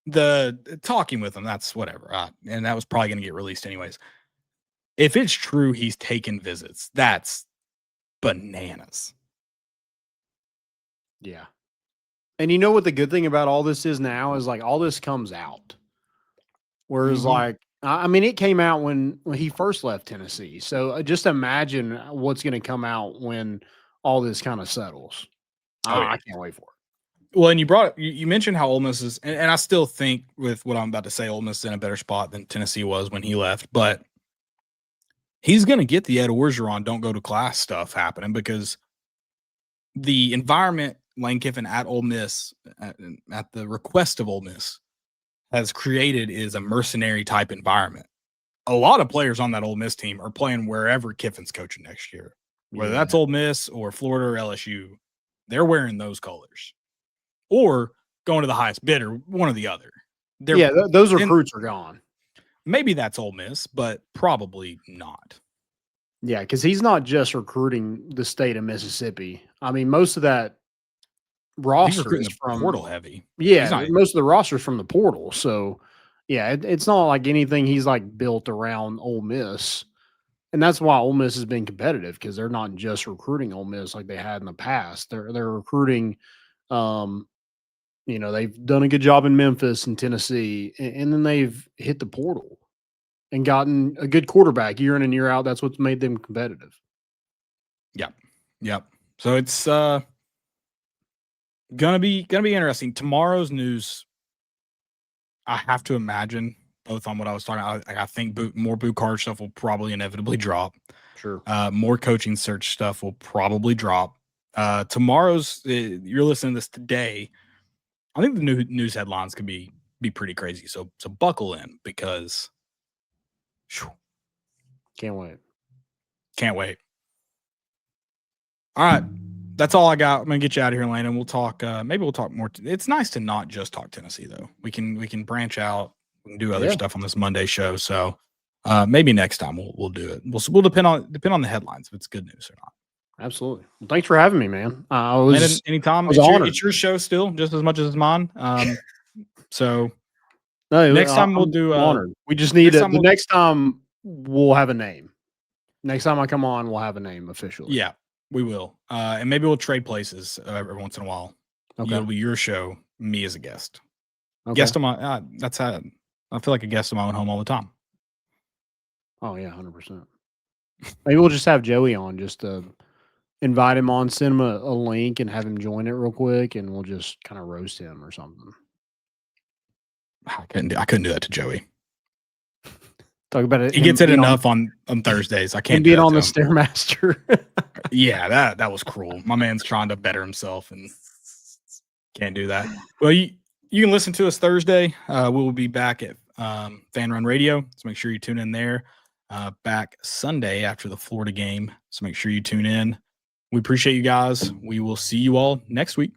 the talking with him. That's whatever. And that was probably going to get released anyways. If it's true, he's taken visits. That's bananas. Yeah. And you know what the good thing about all this is now is like all this comes out. Whereas like, I mean, it came out when he first left Tennessee. So just imagine what's going to come out when all this kind of settles. I can't wait for it. Well, and you mentioned how Ole Miss is, and I still think with what I'm about to say, Ole Miss is in a better spot than Tennessee was when he left, but he's going to get the Ed Orgeron don't go to class stuff happening because the environment Lane Kiffin at Ole Miss, at the request of Ole Miss, has created is a mercenary type environment. A lot of players on that Ole Miss team are playing wherever Kiffin's coaching next year, whether that's Ole Miss or Florida or LSU. They're wearing those colors or going to the highest bidder, one or the other. Those recruits are gone. Maybe that's Ole Miss, but probably not. Yeah, because he's not just recruiting the state of Mississippi. I mean, most of that roster is from portal heavy. Yeah, most of the roster is from the portal. So, yeah, it's not like anything he's like built around Ole Miss. And that's why Ole Miss has been competitive because they're not just recruiting Ole Miss like they had in the past. They're recruiting, they've done a good job in Memphis and Tennessee, and then they've hit the portal and gotten a good quarterback year in and year out. That's what's made them competitive. Yep. So it's gonna be interesting. Tomorrow's news, I have to imagine, both on what I was talking about. I think more boot card stuff will probably inevitably drop. Sure. More coaching search stuff will probably drop. Tomorrow's, you're listening to this today. I think the new news headlines could be pretty crazy. So buckle in because can't wait. All right. That's all I got. I'm gonna get you out of here, Landon. We'll talk. Maybe we'll talk more. It's nice to not just talk Tennessee, though. We can branch out. We can do other stuff on this Monday show. So maybe next time we'll do it. We'll depend on the headlines if it's good news or not. Absolutely. Well, thanks for having me, man. I Landon, was anytime. was It's honored. your show still, just as much as it's mine. So No, next time we'll I'm do. honored. We just need next the time we'll- next time we'll have a name. Next time I come on, we'll have a name officially. Yeah, we will. And maybe we'll trade places every once in a while. Okay. It'll be your show, me as a guest. Okay. Guest on my. That's how I feel like a guest in my own home all the time. Oh yeah, 100%. Maybe we'll just have Joey on, just to invite him on, send him a link, and have him join it real quick, and we'll just kind of roast him or something. I couldn't do that to Joey. Talk about it. He gets it enough on Thursdays. I can't be do that on to the him. Stairmaster. Yeah, that was cruel. My man's trying to better himself and can't do that. Well, you can listen to us Thursday. We will be back at Fan Run Radio, so make sure you tune in there. Back Sunday after the Florida game, so make sure you tune in. We appreciate you guys. We will see you all next week.